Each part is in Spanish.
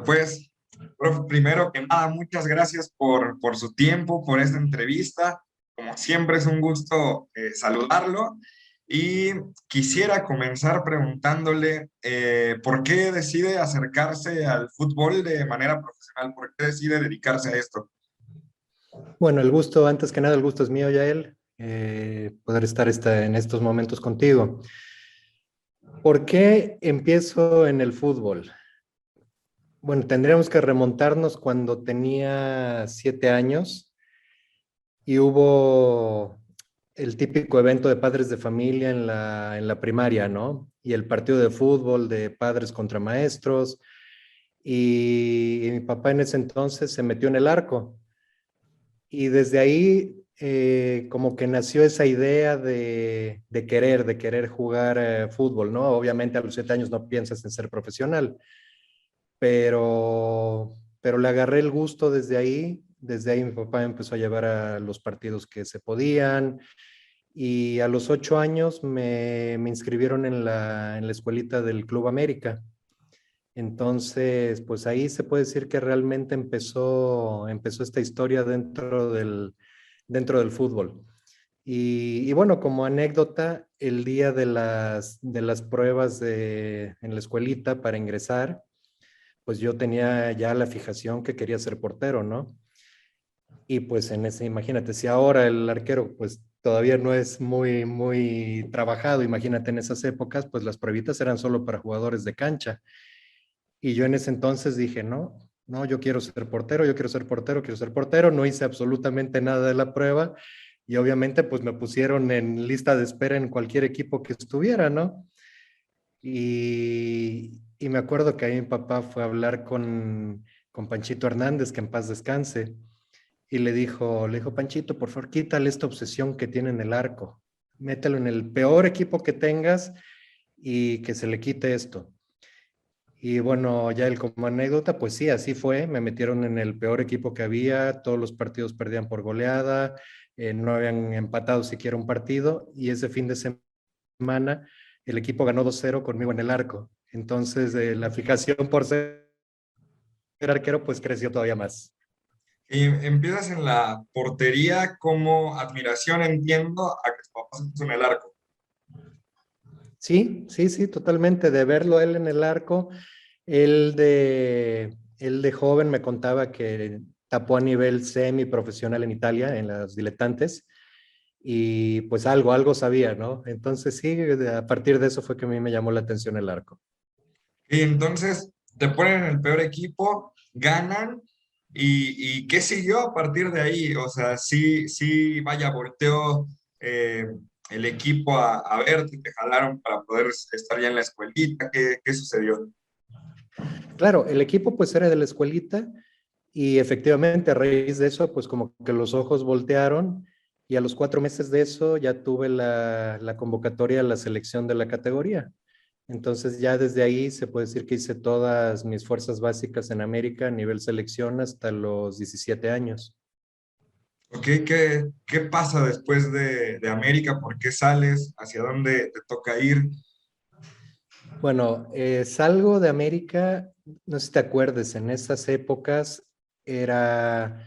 Pues, profe, primero que nada, muchas gracias por su tiempo, por esta entrevista. Como siempre es un gusto saludarlo y quisiera comenzar preguntándole ¿por qué decide acercarse al fútbol de manera profesional? ¿Por qué decide dedicarse a esto? Bueno, el gusto, antes que nada, el gusto es mío, Yael, poder estar en estos momentos contigo. ¿Por qué empiezo en el fútbol? Bueno, tendríamos que remontarnos cuando tenía 7 años y hubo el típico evento de padres de familia en la primaria, ¿no? Y el partido de fútbol de padres contra maestros. Y mi papá en ese entonces se metió en el arco. Y desde ahí como que nació esa idea de querer jugar fútbol, ¿no? Obviamente a los 7 años no piensas en ser profesional, pero le agarré el gusto desde ahí. Desde ahí mi papá me empezó a llevar a los partidos que se podían y a los 8 años me inscribieron en la escuelita del Club América. Entonces, pues ahí se puede decir que realmente empezó esta historia dentro del fútbol. Y bueno, como anécdota, el día de las pruebas en la escuelita para ingresar, pues yo tenía ya la fijación que quería ser portero, ¿no? Y pues imagínate, si ahora el arquero pues todavía no es muy, muy trabajado, imagínate en esas épocas, pues las pruebitas eran solo para jugadores de cancha. Y yo en ese entonces dije, no, no, yo quiero ser portero, yo quiero ser portero, quiero ser portero. No hice absolutamente nada de la prueba y obviamente pues me pusieron en lista de espera en cualquier equipo que estuviera, ¿no? Y me acuerdo que ahí mi papá fue a hablar con Panchito Hernández, que en paz descanse, y le dijo, Panchito, por favor, quítale esta obsesión que tiene en el arco, mételo en el peor equipo que tengas y que se le quite esto. Y bueno, ya el como anécdota, pues sí, así fue. Me metieron en el peor equipo que había, todos los partidos perdían por goleada, no habían empatado siquiera un partido y ese fin de semana el equipo ganó 2-0 conmigo en el arco. Entonces, la fijación por ser arquero pues creció todavía más. Y empiezas en la portería como admiración, entiendo, a que tu papá se puso en el arco. Sí, sí, sí, totalmente. De verlo él en el arco, él de joven me contaba que tapó a nivel semiprofesional en Italia, en las diletantes, y pues algo sabía, ¿no? Entonces sí, a partir de eso fue que a mí me llamó la atención el arco. Y entonces te ponen en el peor equipo, ganan, y ¿qué siguió a partir de ahí? O sea, sí, sí, vaya, volteó eh, el equipo a verte, te jalaron para poder estar ya en la escuelita, ¿qué sucedió? Claro, el equipo pues era de la escuelita y efectivamente a raíz de eso pues como que los ojos voltearon y a los 4 meses de eso ya tuve la convocatoria a la selección de la categoría. Entonces ya desde ahí se puede decir que hice todas mis fuerzas básicas en América a nivel selección hasta los 17 años. ¿Ok? ¿Qué pasa después de América? ¿Por qué sales? ¿Hacia dónde te toca ir? Bueno, salgo de América, no sé si te acuerdes, en esas épocas era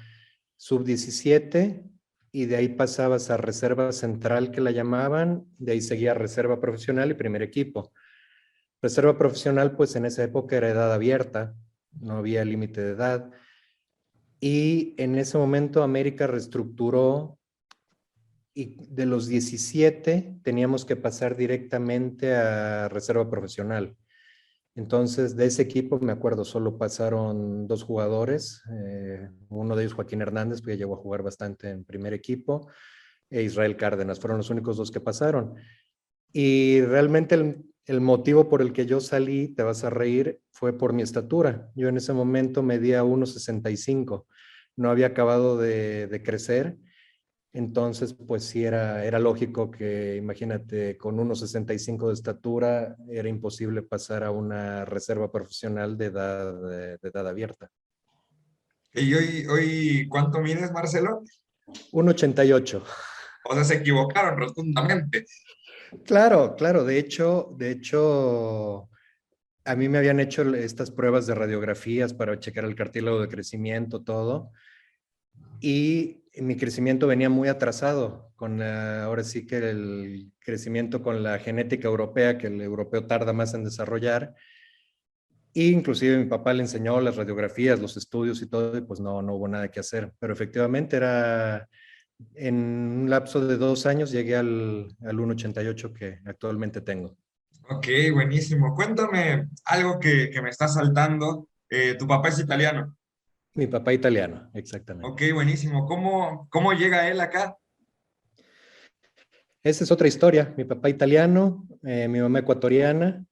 sub 17 y de ahí pasabas a reserva central que la llamaban, de ahí seguía reserva profesional y primer equipo. Reserva profesional pues en esa época era edad abierta, no había límite de edad y en ese momento América reestructuró y de los 17 teníamos que pasar directamente a reserva profesional. Entonces, de ese equipo, me acuerdo, solo pasaron dos jugadores. Uno de ellos, Joaquín Hernández, que llegó a jugar bastante en primer equipo, e Israel Cárdenas. Fueron los únicos dos que pasaron. Y realmente el motivo por el que yo salí, te vas a reír, fue por mi estatura. Yo en ese momento medía 1,65. No había acabado de crecer entonces, pues sí, era lógico que, imagínate, con 1,65 de estatura, era imposible pasar a una reserva profesional de edad abierta. ¿Y hoy cuánto mides, Marcelo? 1,88. O sea, se equivocaron rotundamente. Claro, claro, de hecho, a mí me habían hecho estas pruebas de radiografías para checar el cartílago de crecimiento, todo, y mi crecimiento venía muy atrasado, ahora sí que el crecimiento con la genética europea, que el europeo tarda más en desarrollar. Y inclusive mi papá le enseñó las radiografías, los estudios y todo, y pues no hubo nada que hacer. Pero efectivamente era, en un lapso de 2 años llegué al 1,88 que actualmente tengo. Ok, buenísimo. Cuéntame algo que me está saltando. Tu papá es italiano. Mi papá italiano, Ok, exactamente. buenísimo. ¿Cómo llega él acá? Esa es otra historia. Mi papá italiano, mi mamá ecuatoriana,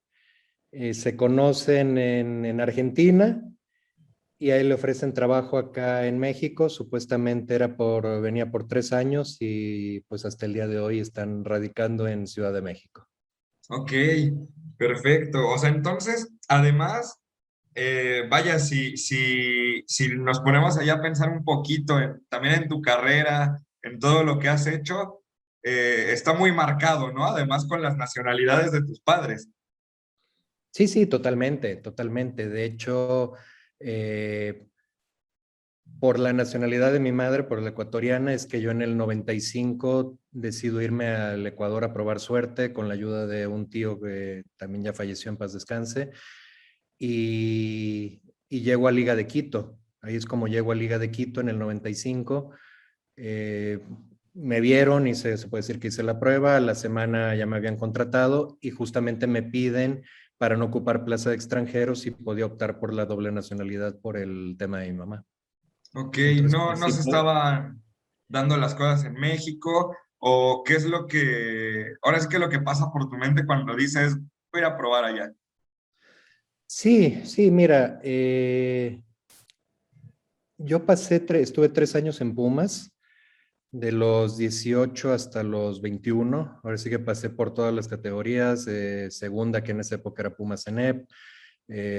se conocen en Argentina y a él le ofrecen trabajo acá en México. Supuestamente venía por 3 años y pues hasta el día de hoy están radicando en Ciudad de México. Ok, perfecto. O sea, entonces, además, vaya, si nos ponemos allá a pensar un poquito también en tu carrera, en todo lo que has hecho, está muy marcado, ¿no? Además con las nacionalidades de tus padres. Sí, sí, totalmente, totalmente. De hecho, eh, por la nacionalidad de mi madre, por la ecuatoriana, es que yo en el 95 decido irme al Ecuador a probar suerte con la ayuda de un tío que también ya falleció, en paz descanse, y llego a Liga de Quito. Ahí es como llego a Liga de Quito en el 95. Eh, Me vieron y se puede decir que hice la prueba, a la semana ya me habían contratado y justamente me piden para no ocupar plaza de extranjeros si podía optar por la doble nacionalidad por el tema de mi mamá. Ok, Entonces, no se estaban dando las cosas en México, o qué es lo que, ahora es que lo que pasa por tu mente cuando dices, voy a ir a probar allá. sí, sí, mira, yo estuve 3 años en Pumas, de los 18 hasta los 21. Ahora sí que pasé por todas las categorías, segunda, que en esa época era Pumas CENEP,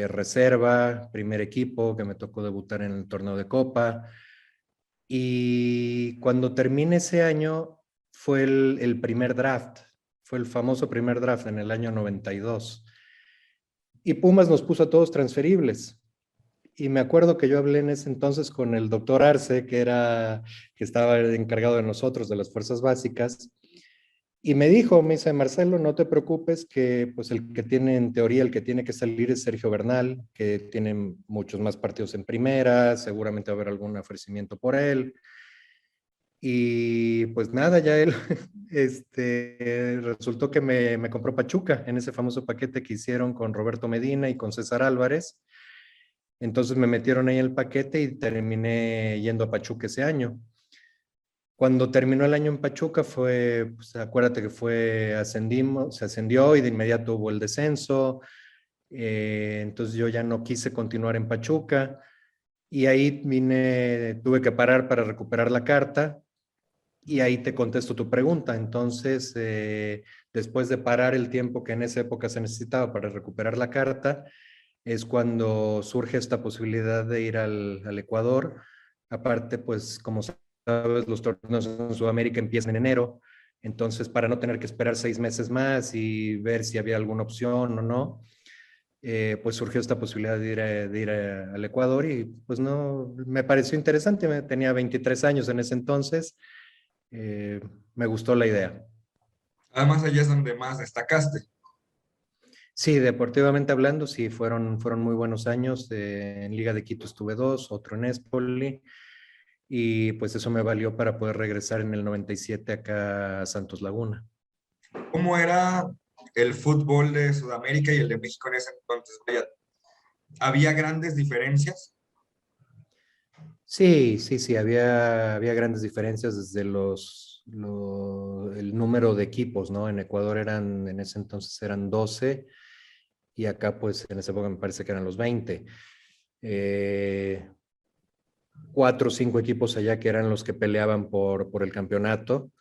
reserva, primer equipo, que me tocó debutar en el torneo de Copa. Y cuando terminé ese año fue el primer draft, fue el famoso primer draft en el año 92. Y Pumas nos puso a todos transferibles. Y me acuerdo que yo hablé en ese entonces con el doctor Arce, que estaba encargado de nosotros, de las fuerzas básicas, y me dice, Marcelo, no te preocupes, que pues el que tiene, en teoría, el que tiene que salir es Sergio Bernal, que tiene muchos más partidos en primera, seguramente va a haber algún ofrecimiento por él. Y pues nada, ya él, resultó que me compró Pachuca en ese famoso paquete que hicieron con Roberto Medina y con César Álvarez. Entonces me metieron ahí en el paquete y terminé yendo a Pachuca ese año. Cuando terminó el año en Pachuca pues acuérdate que se ascendió y de inmediato hubo el descenso. Entonces yo ya no quise continuar en Pachuca y ahí tuve que parar para recuperar la carta y ahí te contesto tu pregunta. Entonces, después de parar el tiempo que en esa época se necesitaba para recuperar la carta, es cuando surge esta posibilidad de ir al Ecuador. Aparte, pues como sabes, los torneos en Sudamérica empiezan en enero, entonces para no tener que esperar 6 meses más y ver si había alguna opción o no, pues surgió esta posibilidad al Ecuador y pues no, me pareció interesante, tenía 23 años en ese entonces, eh, me gustó la idea. Además, allá es donde más destacaste. Sí, deportivamente hablando, sí, fueron muy buenos años. En Liga de Quito estuve 2, otro en Espoli, y pues eso me valió para poder regresar en el 97 acá a Santos Laguna. ¿Cómo era el fútbol de Sudamérica y el de México en ese entonces? Vaya, ¿había grandes diferencias? Sí, sí, sí, había grandes diferencias desde el número de equipos, ¿no? En Ecuador en ese entonces eran 12 y acá pues en esa época me parece que eran los 20. Eh, 4 o 5 equipos allá que eran los que peleaban por el campeonato,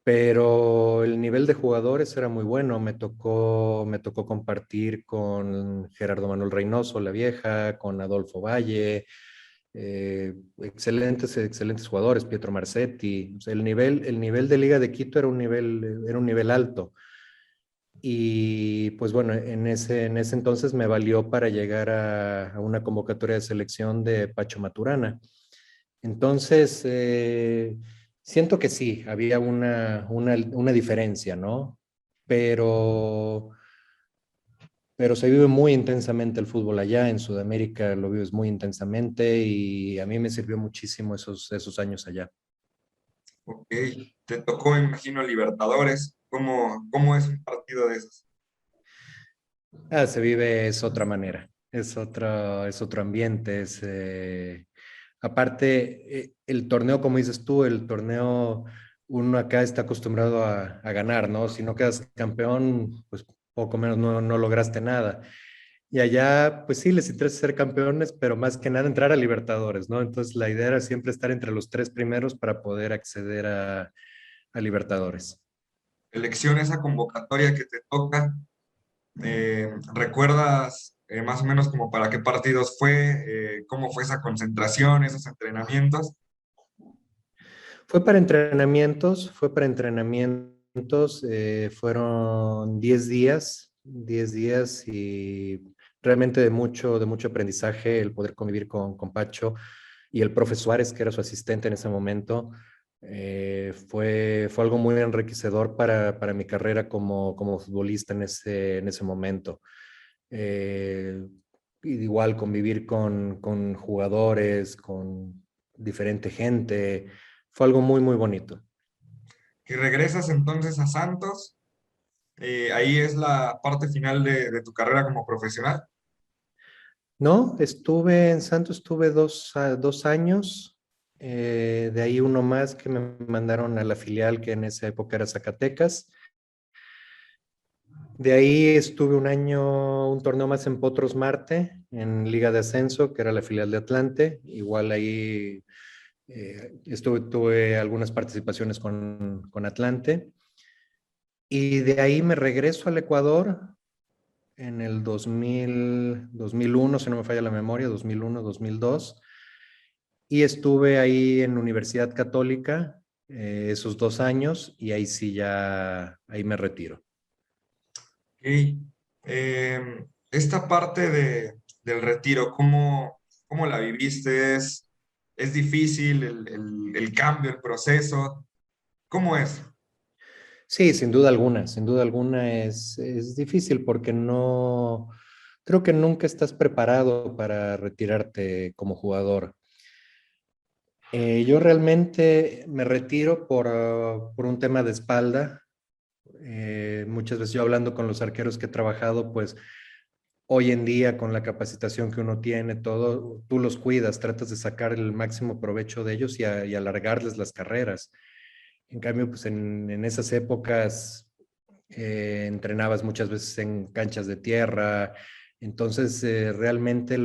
pero el nivel de jugadores era muy bueno. Me tocó compartir con Gerardo Manuel Reynoso, la vieja, con Adolfo Valle, excelentes, excelentes jugadores, Pietro Marcetti. O sea, el nivel de Liga de Quito era un nivel alto. Y pues bueno, en ese entonces me valió para llegar a una convocatoria de selección de Pacho Maturana. Entonces, siento que sí, había una diferencia, ¿no? Pero, pero se vive muy intensamente el fútbol allá, en Sudamérica lo vives muy intensamente y a mí me sirvió muchísimo esos años allá. Ok, te tocó, me imagino, Libertadores. ¿Cómo es un partido de esos? Ah, se vive es otra manera, es otro ambiente, aparte, el torneo, como dices tú, el torneo, uno acá está acostumbrado a ganar, ¿no? Si no quedas campeón, pues poco menos no lograste nada. Y allá, pues sí, les interesa ser campeones, pero más que nada entrar a Libertadores, ¿no? Entonces la idea era siempre estar entre los tres primeros para poder acceder a Libertadores. Selección, esa convocatoria que te toca, ¿recuerdas más o menos como para qué partidos fue, cómo fue esa concentración, esos entrenamientos? Fue para entrenamientos, fueron 10 días y realmente de mucho aprendizaje el poder convivir con Pacho y el profe Suárez, que era su asistente en ese momento. Fue algo muy enriquecedor para mi carrera como futbolista en ese momento. Eh, y igual convivir con jugadores, con diferente gente, fue algo muy, muy bonito. Y regresas entonces a Santos, ahí es la parte final de tu carrera como profesional. No, estuve en Santos, estuve 2 años, de ahí uno más que me mandaron a la filial que en esa época era Zacatecas. De ahí estuve un año, un torneo más en Potros Marte, en Liga de Ascenso, que era la filial de Atlante. Igual ahí tuve algunas participaciones con Atlante. Y de ahí me regreso al Ecuador en el 2001, si no me falla la memoria, 2001, 2002. Y estuve ahí en Universidad Católica esos 2 años y ahí sí ya, ahí me retiro. Ok. Esta parte del retiro, ¿cómo la viviste? ¿Es difícil el cambio, el proceso? ¿Cómo es? Sí, sin duda alguna es difícil porque no, creo que nunca estás preparado para retirarte como jugador. Yo realmente me retiro por un tema de espalda. Muchas veces yo hablando con los arqueros que he trabajado, pues hoy en día con la capacitación que uno tiene, todo, tú los cuidas, tratas de sacar el máximo provecho de ellos y alargarles las carreras. En cambio, pues en esas épocas entrenabas muchas veces en canchas de tierra, entonces realmente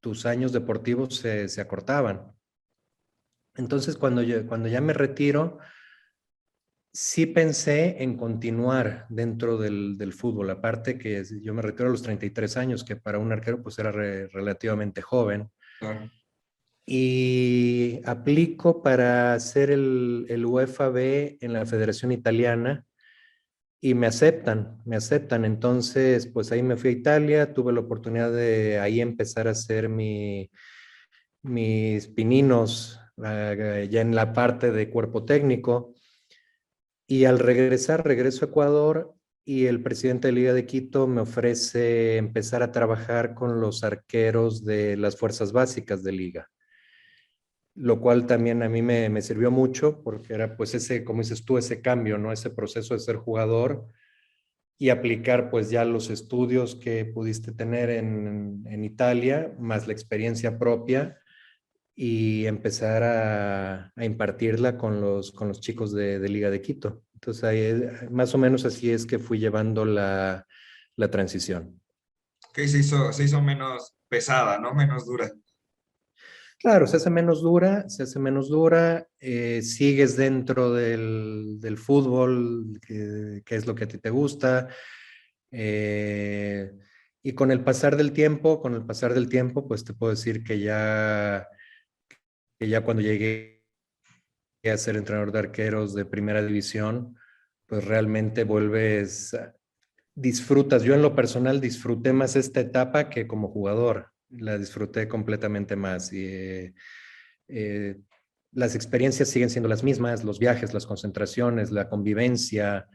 tus años deportivos se acortaban. Entonces, cuando ya me retiro, sí pensé en continuar dentro del fútbol, aparte que yo me retiro a los 33 años, que para un arquero pues era relativamente joven, Claro. y aplico para hacer el UEFA B en la Federación Italiana y me aceptan. Entonces, pues ahí me fui a Italia, tuve la oportunidad de ahí empezar a hacer mis pininos ya en la parte de cuerpo técnico. Y al regreso a Ecuador y el presidente de Liga de Quito me ofrece empezar a trabajar con los arqueros de las fuerzas básicas de Liga, lo cual también a mí me sirvió mucho porque era pues ese, como dices tú, ese cambio, ¿no? Ese proceso de ser jugador y aplicar pues ya los estudios que pudiste tener en Italia, más la experiencia propia y empezar a impartirla con los chicos de Liga de Quito. Entonces, ahí, más o menos así es que fui llevando la transición. Que se hizo menos pesada, ¿no? Menos dura. Claro, se hace menos dura, sigues dentro del fútbol, que es lo que a ti te gusta, eh, y con el pasar del tiempo, pues te puedo decir que ya cuando llegué a ser entrenador de arqueros de primera división, pues realmente vuelves, disfrutas. Yo en lo personal disfruté más esta etapa que como jugador. La disfruté completamente más. Eh, las experiencias siguen siendo las mismas, los viajes, las concentraciones, la convivencia,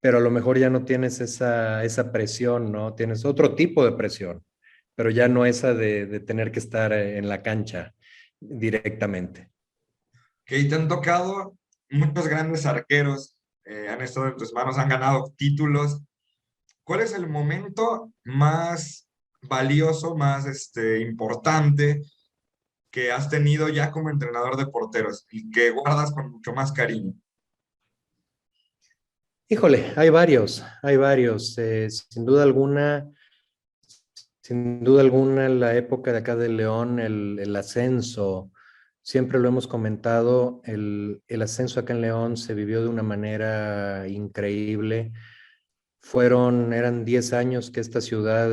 pero a lo mejor ya no tienes esa presión, ¿no? Tienes otro tipo de presión, pero ya no esa de tener que estar en la cancha directamente. Que te han tocado muchos grandes arqueros, han estado en tus manos, han ganado títulos. ¿Cuál es el momento más valioso, más importante que has tenido ya como entrenador de porteros y que guardas con mucho más cariño? Híjole, hay varios. Sin duda alguna, la época de acá de León, el ascenso, siempre lo hemos comentado, el ascenso acá en León se vivió de una manera increíble. Eran 10 años que esta ciudad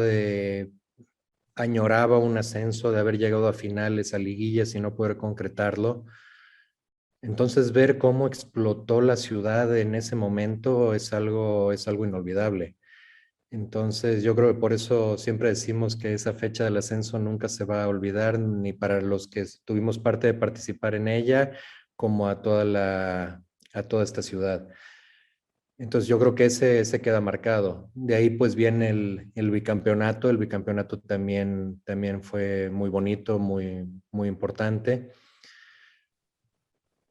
añoraba un ascenso, de haber llegado a finales, a liguillas y no poder concretarlo. Entonces, ver cómo explotó la ciudad en ese momento es algo inolvidable. Entonces, yo creo que por eso siempre decimos que esa fecha del ascenso nunca se va a olvidar, ni para los que tuvimos parte de participar en ella, como a toda esta ciudad. Entonces, yo creo que ese queda marcado. De ahí pues viene el bicampeonato. El bicampeonato también fue muy bonito, muy importante.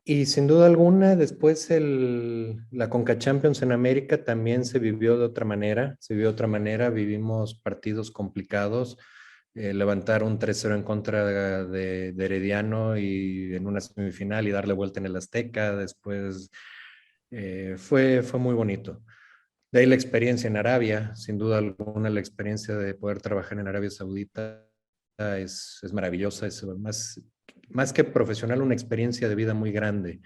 Y sin duda alguna, después la Conca Champions en América también se vivió de otra manera. Se vivió de otra manera, vivimos partidos complicados. Levantar un 3-0 en contra de Herediano y en una semifinal y darle vuelta en el Azteca. Después fue muy bonito. De ahí la experiencia en Arabia, sin duda alguna, la experiencia de poder trabajar en Arabia Saudita es maravillosa, es más que profesional, una experiencia de vida muy grande.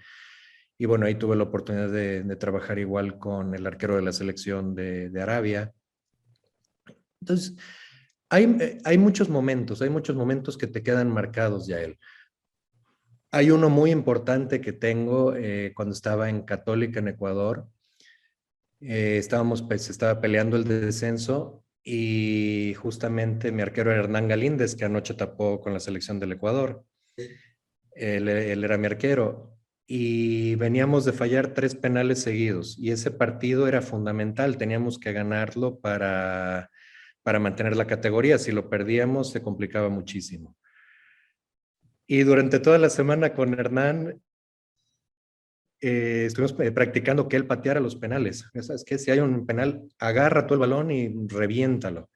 Y bueno, ahí tuve la oportunidad de trabajar igual con el arquero de la selección de Arabia. Entonces, hay muchos momentos que te quedan marcados, Yael. Hay uno muy importante que tengo cuando estaba en Católica en Ecuador. Estaba peleando el descenso y justamente mi arquero era Hernán Galíndez, que anoche tapó con la selección del Ecuador. Él era mi arquero y veníamos de fallar 3 penales seguidos y ese partido era fundamental, teníamos que ganarlo para mantener la categoría, si lo perdíamos se complicaba muchísimo. Y durante toda la semana con Hernán estuvimos practicando que él pateara los penales. ¿Sabes qué? Si hay un penal, agarra tú el balón y reviéntalo.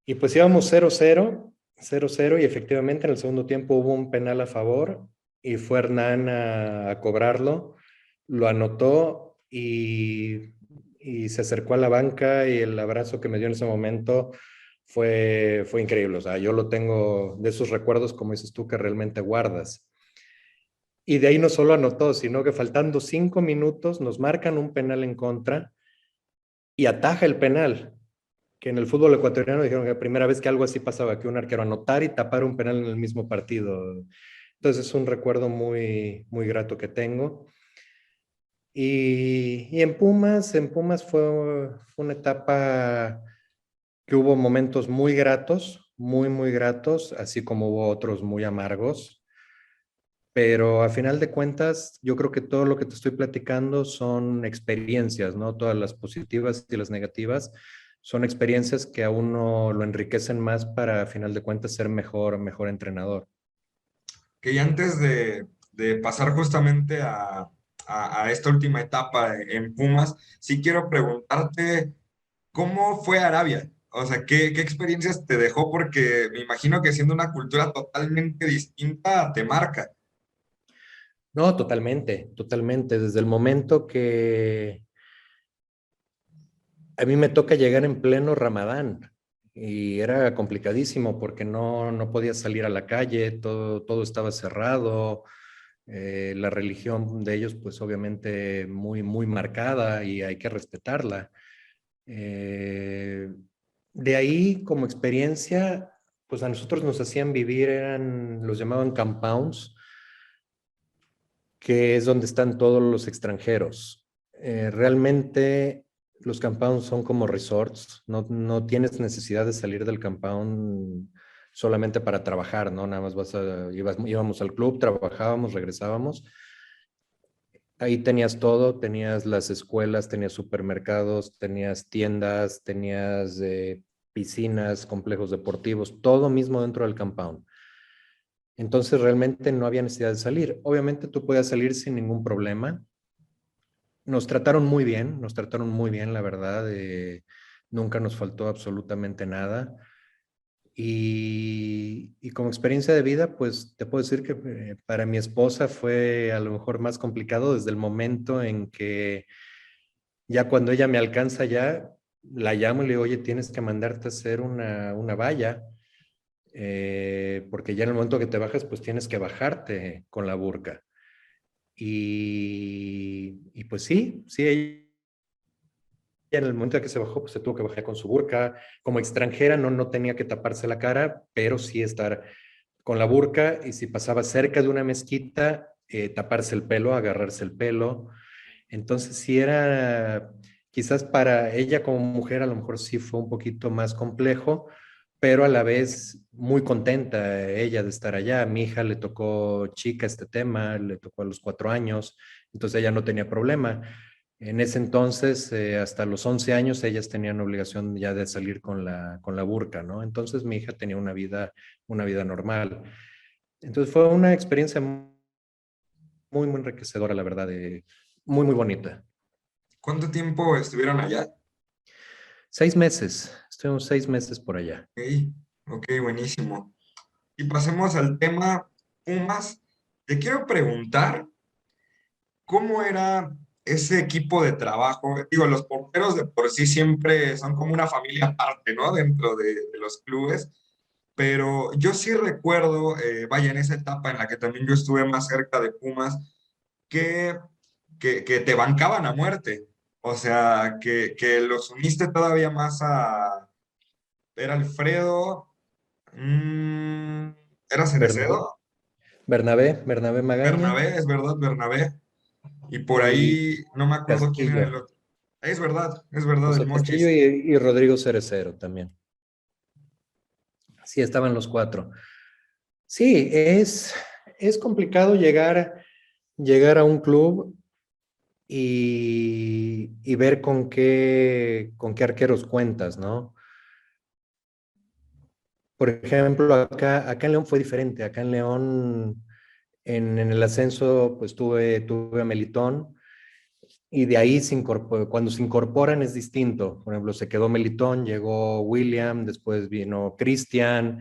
Y pues íbamos 0-0 y efectivamente en el segundo tiempo hubo un penal a favor y fue Hernán a cobrarlo, lo anotó y se acercó a la banca y el abrazo que me dio en ese momento fue increíble. O sea, yo lo tengo de esos recuerdos, como dices tú, que realmente guardas. Y de ahí no solo anotó, sino que faltando 5 minutos nos marcan un penal en contra y ataja el penal, que en el fútbol ecuatoriano dijeron que la primera vez que algo así pasaba, que un arquero anotar y tapar un penal en el mismo partido. Entonces es un recuerdo muy grato que tengo. Y en Pumas fue una etapa que hubo momentos muy gratos, muy gratos, así como hubo otros muy amargos. Pero a final de cuentas, yo creo que todo lo que te estoy platicando son experiencias, ¿no? Todas las positivas y las negativas son experiencias que a uno lo enriquecen más para, a final de cuentas, ser mejor entrenador. Que antes de pasar justamente a esta última etapa en Pumas, sí quiero preguntarte, ¿cómo fue Arabia? O sea, ¿qué experiencias te dejó? Porque me imagino que siendo una cultura totalmente distinta, te marca. No, totalmente. Desde el momento que a mí me toca llegar en pleno Ramadán y era complicadísimo porque no podía salir a la calle, todo estaba cerrado. La religión de ellos, pues obviamente muy marcada y hay que respetarla. Eh, de ahí, como experiencia, pues a nosotros nos hacían vivir, los llamaban compounds, que es donde están todos los extranjeros. Realmente los compounds son como resorts, no tienes necesidad de salir del compound solamente para trabajar, ¿no? Nada más íbamos al club, trabajábamos, regresábamos. Ahí tenías todo, tenías las escuelas, tenías supermercados, tenías tiendas, tenías piscinas, complejos deportivos, todo mismo dentro del compound. Entonces realmente no había necesidad de salir. Obviamente tú podías salir sin ningún problema. Nos trataron muy bien, la verdad. Nunca nos faltó absolutamente nada. Y como experiencia de vida, pues te puedo decir que para mi esposa fue a lo mejor más complicado desde el momento en que ya cuando ella me alcanza ya, la llamo y le digo, oye, tienes que mandarte a hacer una valla, porque ya en el momento que te bajas, pues tienes que bajarte con la burka. Y pues sí, ella en el momento en que se bajó, pues se tuvo que bajar con su burka. Como extranjera no tenía que taparse la cara, pero sí estar con la burka y si pasaba cerca de una mezquita, taparse el pelo, agarrarse el pelo. Entonces sí era, quizás para ella como mujer a lo mejor sí fue un poquito más complejo, pero a la vez muy contenta ella de estar allá. A mi hija le tocó chica este tema, le tocó a los 4 años, entonces ella no tenía problema. En ese entonces, hasta los 11 años, ellas tenían obligación ya de salir con la burka, ¿no? Entonces mi hija tenía una vida normal. Entonces fue una experiencia muy enriquecedora, la verdad, muy bonita. ¿Cuánto tiempo estuvieron allá? 6 meses, estuvimos 6 meses por allá. Ok, ok, buenísimo. Y pasemos al tema Pumas. Te quiero preguntar, ¿cómo era ese equipo de trabajo? Digo, los porteros de por sí siempre son como una familia aparte, ¿no? Dentro de los clubes, pero yo sí recuerdo, vaya, en esa etapa en la que también yo estuve más cerca de Pumas, que, que te bancaban a muerte. O sea, que los uniste todavía más a... Era Alfredo, mm, era Bernabé, Cerecedo, Bernabé Magaña Bernabé, es verdad, Bernabé. Y por y ahí no me acuerdo quién era el Castillo. otro. Es verdad, el José Castillo Mochis. y Rodrigo Cerecero también. Sí, estaban los cuatro. Sí, es complicado llegar a un club y ver con qué arqueros cuentas, ¿no? Por ejemplo, acá en León fue diferente. Acá en León, en el ascenso, pues tuve a Melitón y de ahí cuando se incorporan es distinto. Por ejemplo, se quedó Melitón, llegó William, después vino Cristian.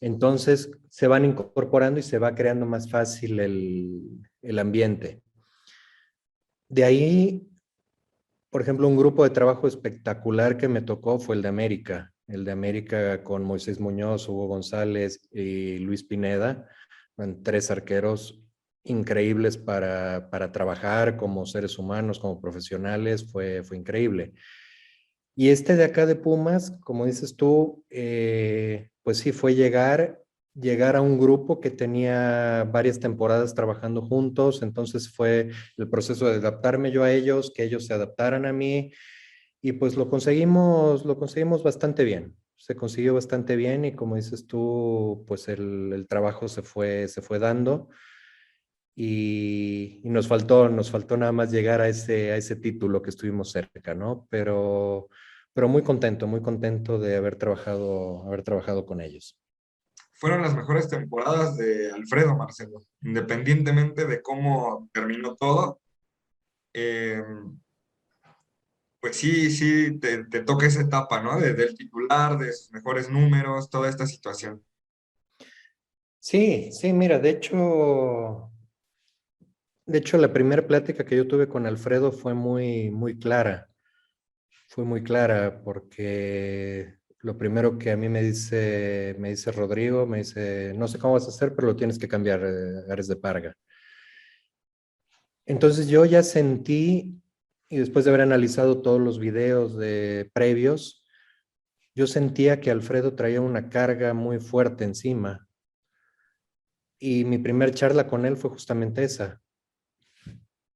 Entonces se van incorporando y se va creando más fácil el ambiente. De ahí, por ejemplo, un grupo de trabajo espectacular que me tocó fue el de América. El de América con Moisés Muñoz, Hugo González y Luis Pineda. Fueron 3 arqueros increíbles para trabajar como seres humanos, como profesionales. Fue increíble. Y este de acá de Pumas, como dices tú, pues sí, fue llegar a un grupo que tenía varias temporadas trabajando juntos, entonces fue el proceso de adaptarme yo a ellos, que ellos se adaptaran a mí, y pues lo conseguimos bastante bien. Se consiguió bastante bien y como dices tú, pues el trabajo se fue dando y nos faltó nada más llegar a ese título que estuvimos cerca, ¿no? Pero muy contento de haber trabajado con ellos. Fueron las mejores temporadas de Alfredo Marcelo, independientemente de cómo terminó todo. eh, pues sí, sí, te toca esa etapa, ¿no? Del titular, de sus mejores números, toda esta situación. Sí, sí, mira, de hecho, la primera plática que yo tuve con Alfredo fue muy clara porque lo primero que a mí me dice Rodrigo, me dice, no sé cómo vas a hacer, pero lo tienes que cambiar, Ares de Parga. Entonces yo ya sentí, y después de haber analizado todos los videos previos, yo sentía que Alfredo traía una carga muy fuerte encima. Y mi primer charla con él fue justamente esa.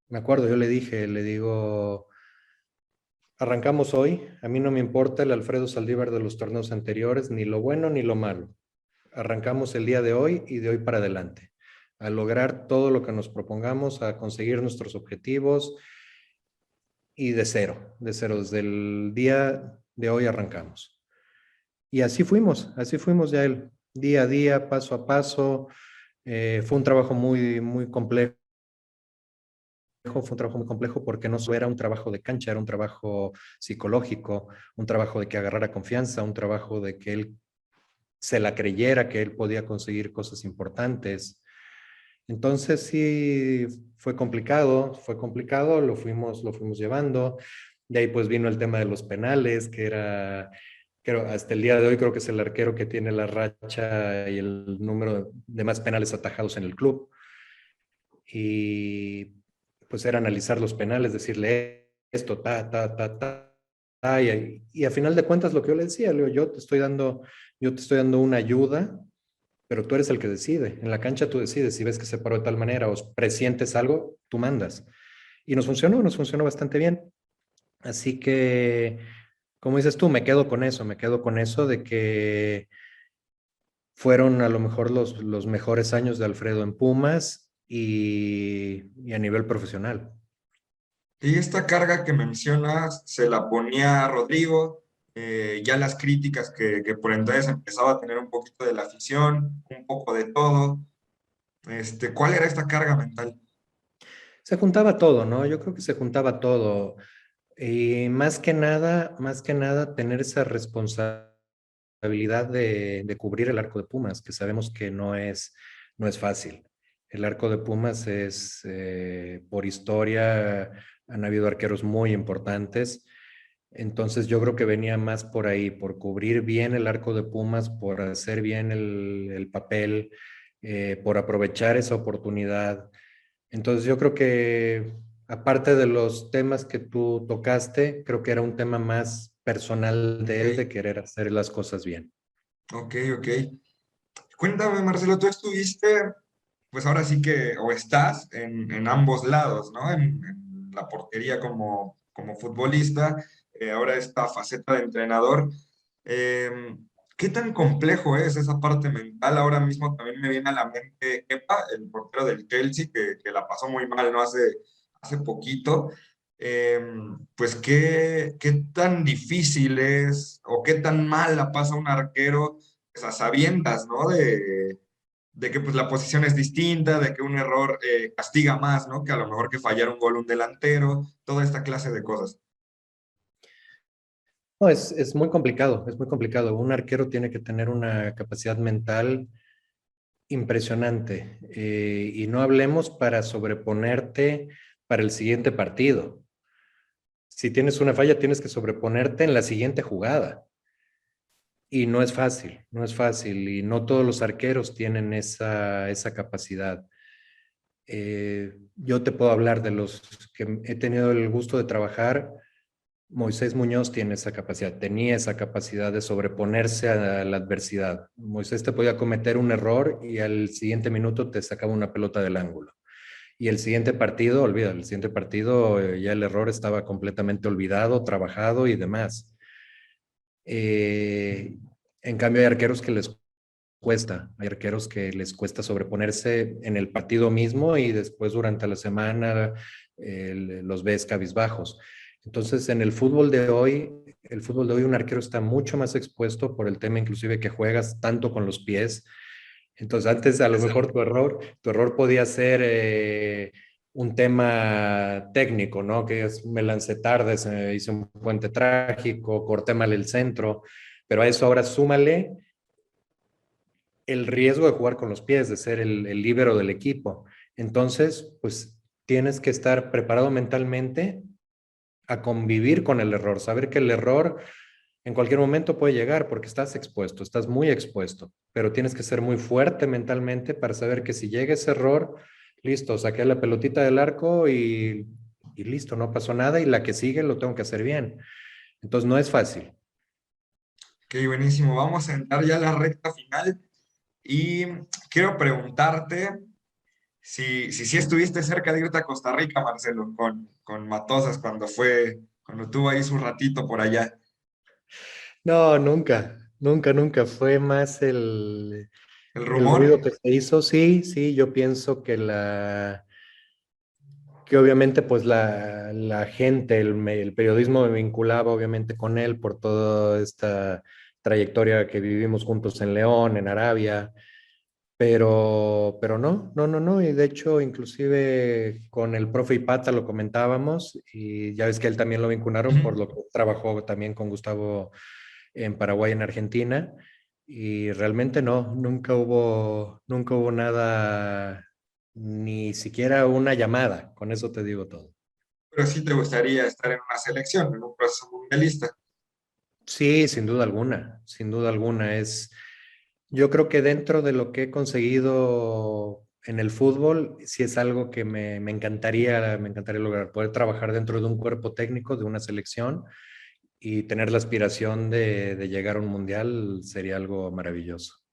Me acuerdo, yo le digo, Arrancamos hoy. A mí no me importa el Alfredo Saldívar de los torneos anteriores, ni lo bueno ni lo malo. Arrancamos el día de hoy y de hoy para adelante, a lograr todo lo que nos propongamos, a conseguir nuestros objetivos y de cero, desde el día de hoy arrancamos. Y así fuimos ya el día a día, paso a paso. Fue un trabajo muy complejo, fue un trabajo muy complejo porque no solo era un trabajo de cancha, era un trabajo psicológico, un trabajo de que agarrara confianza, un trabajo de que él se la creyera, que él podía conseguir cosas importantes. Entonces sí fue complicado, lo fuimos llevando. De ahí pues vino el tema de los penales, que era, creo, hasta el día de hoy creo que es el arquero que tiene la racha y el número de más penales atajados en el club. Y pues era analizar los penales, decirle esto, y a final de cuentas lo que yo le decía, le digo, yo te estoy dando una ayuda, pero tú eres el que decide. En la cancha tú decides si ves que se paró de tal manera o presientes algo, tú mandas. Y nos funcionó bastante bien. Así que, como dices tú, me quedo con eso de que fueron a lo mejor los mejores años de Alfredo en Pumas y a nivel profesional. Y esta carga que mencionas se la ponía Rodrigo, ya las críticas que por entonces empezaba a tener un poquito de la afición, un poco de todo. ¿Cuál era esta carga mental? Se juntaba todo, ¿no? Yo creo que se juntaba todo. Y más que nada, tener esa responsabilidad de cubrir el arco de Pumas, que sabemos que no es fácil. El arco de Pumas es, por historia, han habido arqueros muy importantes. Entonces yo creo que venía más por ahí, por cubrir bien el arco de Pumas, por hacer bien el papel, por aprovechar esa oportunidad. Entonces yo creo que aparte de los temas que tú tocaste, creo que era un tema más personal Ok, de él de querer hacer las cosas bien. ok. Cuéntame, Marcelo, tú estuviste, pues ahora sí que, o estás en ambos lados, ¿no? En la portería como futbolista, ahora esta faceta de entrenador. Eh, ¿Qué tan complejo es esa parte mental? Ahora mismo también me viene a la mente Kepa, el portero del Chelsea, que la pasó muy mal, ¿no? Hace poquito. Eh, pues qué tan difícil es o qué tan mal la pasa un arquero pues, a sabiendas, ¿no? De que pues la posición es distinta, de que un error castiga más, ¿no? Que a lo mejor que fallar un gol un delantero, toda esta clase de cosas. No, es muy complicado, es muy complicado. Un arquero tiene que tener una capacidad mental impresionante y no hablemos para sobreponerte para el siguiente partido. Si tienes una falla, tienes que sobreponerte en la siguiente jugada. Y no es fácil, no es fácil. Y no todos los arqueros tienen esa capacidad. Yo te puedo hablar de los que he tenido el gusto de trabajar. Moisés Muñoz tiene esa capacidad, tenía esa capacidad de sobreponerse a la adversidad. Moisés te podía cometer un error y al siguiente minuto te sacaba una pelota del ángulo. Y el siguiente partido, olvida, el siguiente partido ya el error estaba completamente olvidado, trabajado y demás. Eh, en cambio, hay arqueros que les cuesta, hay arqueros que les cuesta sobreponerse en el partido mismo y después durante la semana los ves cabizbajos. Entonces, en el fútbol de hoy, un arquero está mucho más expuesto por el tema inclusive que juegas tanto con los pies. Entonces, antes a lo mejor tu error podía ser un tema técnico, ¿no? Que es, me lancé tarde, hice un puente trágico, corté mal el centro, pero a eso ahora súmale el riesgo de jugar con los pies, de ser el líbero del equipo. Entonces, pues tienes que estar preparado mentalmente a convivir con el error, saber que el error en cualquier momento puede llegar porque estás expuesto, estás muy expuesto, pero tienes que ser muy fuerte mentalmente para saber que si llega ese error, listo, saqué la pelotita del arco y listo, no pasó nada y la que sigue lo tengo que hacer bien. Entonces no es fácil. Ok, buenísimo. Vamos a entrar ya a la recta final y quiero preguntarte si estuviste cerca de irte a Costa Rica, Marcelo, con Matosas cuando fue cuando tuvo ahí su ratito por allá. No, nunca, nunca, nunca. Fue más El el rumor, ruido que se hizo. Sí, sí, yo pienso que obviamente pues la gente, el periodismo me vinculaba obviamente con él por toda esta trayectoria que vivimos juntos en León, en Arabia, pero no, no, no, no, y de hecho inclusive con el profe Ipata lo comentábamos y ya ves que él también lo vincularon por ujú, lo que trabajó también con Gustavo en Paraguay, en Argentina, y realmente no, nunca hubo nada, ni siquiera una llamada, con eso te digo todo. pero sí te gustaría estar en una selección, en un proceso mundialista. Sí, sin duda alguna, sin duda alguna. Yo creo que dentro de lo que he conseguido en el fútbol, sí es algo que me encantaría lograr, poder trabajar dentro de un cuerpo técnico, de una selección y tener la aspiración de llegar a un mundial sería algo maravilloso.